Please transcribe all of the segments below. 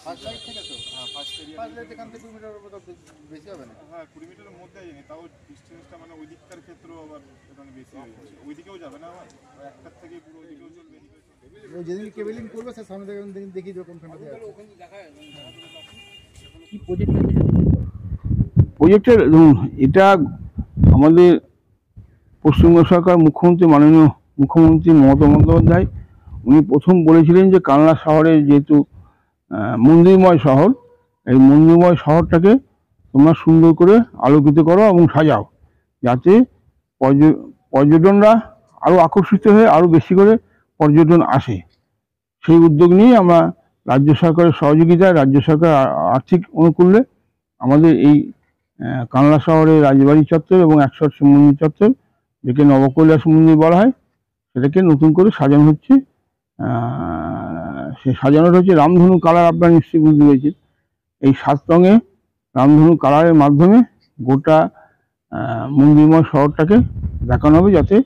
First side থেকে তো first area first side এখান থেকে 20 মিটারের মতো বেশি হবে না। হ্যাঁ 20 মিটারের মধ্যে যায়নি, তাও ডিস্টেন্সটা মানে ওই দিককার ক্ষেত্রে আবার এখানে বেশি হয়ে যাচ্ছে। ওই দিকেও যাবে না, একটার থেকে পুরো ওই দিকেও চলবে, এদিকেও চলবে। যেদিন কেবলিং করবে স্যার সামনে থেকে দেখি যে কোনখানটাতে আছে। কি প্রজেক্ট আছে? প্রজেক্টের এটা আমাদের পশ্চিমবঙ্গ সরকার মুখ্যমন্ত্রী মাননীয় মুখ্যমন্ত্রী মমতা বন্দ্যোপাধ্যায় উনি প্রথম বলেছিলেন যে কালনা শহরে যেহেতু মন্দিরময় শহর, এই মন্দিরময় শহরটাকে তোমরা সুন্দর করে আলোকিত করো এবং সাজাও, যাতে পর্যটনরা আরও আকর্ষিত হয়ে আরও বেশি করে পর্যটন আসে। সেই উদ্যোগ নিয়ে আমরা রাজ্য সরকারের সহযোগিতায়, রাজ্য সরকার আর্থিক অনুকূল্যে আমাদের এই কালনা শহরে রাজবাড়ি চত্বর এবং 108 শিব মন্দির চত্বর, যেকে নবকৈলাস মন্দির বলা হয়, সেটাকে নতুন করে সাজানো হচ্ছে। সে সাজানোটা হচ্ছে রামধনু কালার, আপনারা নিশ্চয়ই বুঝতে পেরেছেন। এই 7 রঙে রামধনু কালারের মাধ্যমে গোটা মন্দিরময় শহরটাকে দেখানো হবে, যাতে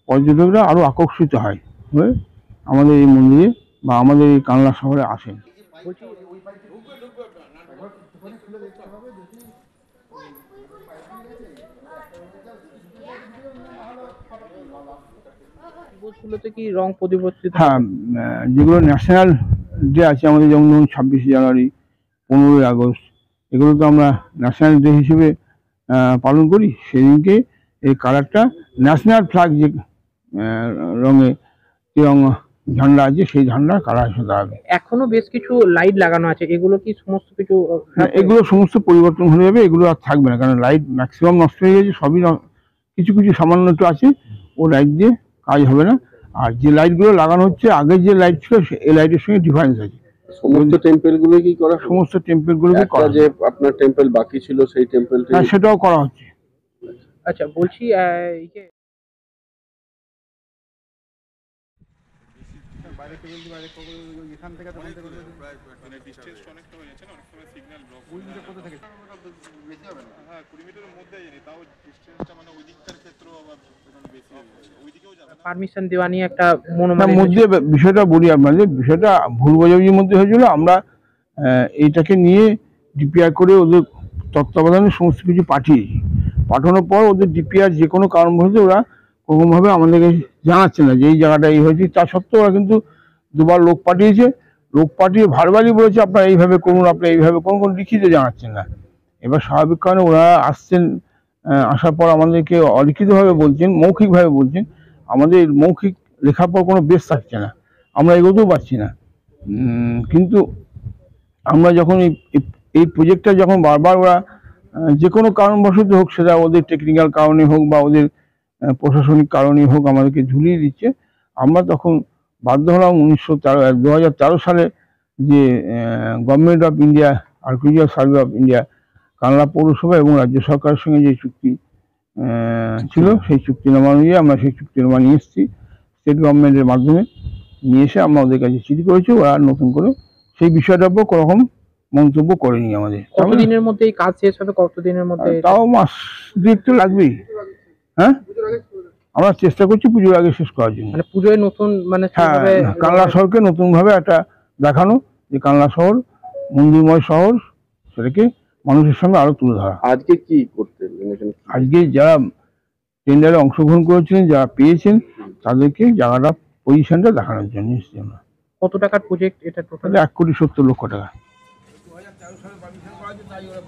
পর্যটকরা আরও আকর্ষিত হয় হয়ে আমাদের এই মন্দিরে বা আমাদের এই কালনা শহরে আসেন। বুথগুলোতে কি রং পরিবর্তিত? হ্যাঁ, যেগুলো ন্যাশনাল ডে আছে আমাদের, যেমন ধরুন 26 জানুয়ারি, 15ই আগস্ট, এগুলো তো আমরা ন্যাশনাল ডে হিসেবে পালন করি। সেদিনকে এই কালারটা ন্যাশনাল ফ্ল্যাগ যে রঙে তিরঙ্গা ঝান্ডা আছে, সেই ঝান্ডার কালার হিসেবে দাঁড়াবে। এখনো বেশ কিছু লাইট লাগানো আছে, এগুলো কি সমস্ত কিছু? এগুলো সমস্ত পরিবর্তন হয়ে যাবে, এগুলো আর থাকবে না, কারণ লাইট ম্যাক্সিমাম নষ্ট হয়ে গেছে। সবই কিছু কিছু সামান্য একটু আছে, ও লাইট দিয়ে কাজ হবে না। আর যে লাইটগুলো লাগানো হচ্ছে, আগে যে লাইট ছিল এই লাইটের সঙ্গে ডিফারেন্স আছে। সমস্ত টেম্পল গুলো কি করা? সমস্ত টেম্পল গুলোকে করা, যে আপনার টেম্পল বাকি ছিল সেই টেম্পলটা, হ্যাঁ সেটাও করা হচ্ছে। আচ্ছা, বলছি এই যে বাইরে কেবল বাইরে এখান থেকে তখন থেকে মানে ডিস্টেন্স অনেকটা হয়ে যাচ্ছে না, অনেক সময় সিগন্যাল ব্লক 20 মিটার কোথা থেকে বেশি হবে না। হ্যাঁ 20 মিটারের মধ্যে যায়নি, তাও ডিস্টেন্সটা মানে ওই দিককার ক্ষেত্রেও আবার এখানে বেশি হয়ে যাচ্ছে। ওই দিকেও যাবে না। পারমিশন দেওয়া নিয়ে একটা তার মধ্যে বিষয়টা বলি আপনাদের, বিষয়টা ভুল বোঝাবুঝির মধ্যে হয়েছিল। আমরা এইটাকে নিয়ে ডিপিআর করে ওদের তত্ত্বাবধানে সমস্ত কিছু পাঠানোর পর ওদের ডিপিআর যে কোনো কারণবশত ওরা কোনোভাবে আমাদেরকে জানাচ্ছে না যে এই জায়গাটা এই হয়েছে। তা সত্ত্বেও ওরা কিন্তু দুবার লোক পাঠিয়েছে, লোক পাঠিয়ে ভারবারই বলেছে আপনারা এইভাবে করুন, আপনারা এইভাবে করুন, কোনো লিখিত জানাচ্ছেন না। এবার স্বাভাবিক কারণে ওরা আসছেন, আসার পর আমাদেরকে অলিখিতভাবে বলছেন, মৌখিকভাবে বলছেন। আমাদের মৌখিক লেখার পর কোনো বেশ থাকছে না, আমরা এগোতেও পারছি না। কিন্তু আমরা যখন এই প্রজেক্টটা যখন বারবার ওরা যে কোনো কারণবশত হোক, সেটা ওদের টেকনিক্যাল কারণে হোক বা ওদের প্রশাসনিক কারণে হোক, আমাদেরকে ঝুলিয়ে দিচ্ছে। আমরা তখন বাধ্য হলাম 2013 সালে যে government of India archaeological survey of India Kalna পৌরসভা এবং রাজ্য সরকারের সঙ্গে যে চুক্তি ছিল, সেই চুক্তিনামা অনুযায়ী আমরা সেই চুক্তিনামা নিয়ে এসেছি। স্টেট গভর্নমেন্টের মাধ্যমে নিয়ে এসে আমরা ওদের কাছে চিঠি করেছি, ওরা নতুন করে সেই বিষয়টার উপর কোনো রকম মন্তব্য করেনি আমাদের। কতদিনের মধ্যে এই কাজ শেষ হবে? কতদিনের মধ্যে? তাও মাস 2 তো লাগবেই। হ্যাঁ, আমরা চেষ্টা করছি পুজোর আগে শেষ করার জন্য। মানে পুজোয় নতুন, মানে হ্যাঁ, কালনা শহরকে নতুনভাবে একটা দেখানো, যে কালনা শহর মন্দিরময় শহর, সেটাকে মানুষের সামনে আরো তুলে ধরা। আজকে কি করতে? আজকে যারা টেন্ডারে অংশগ্রহণ করেছিলেন, যারা পেয়েছেন, তাদেরকে জায়গাটা পজিশনটা দেখানোর জন্য এসেছি আমরা। কত টাকার প্রজেক্ট এটা টোটাল? 1,70,00,000 টাকা। 2013 সালে পারমিশন করা আছে, তাই ওরা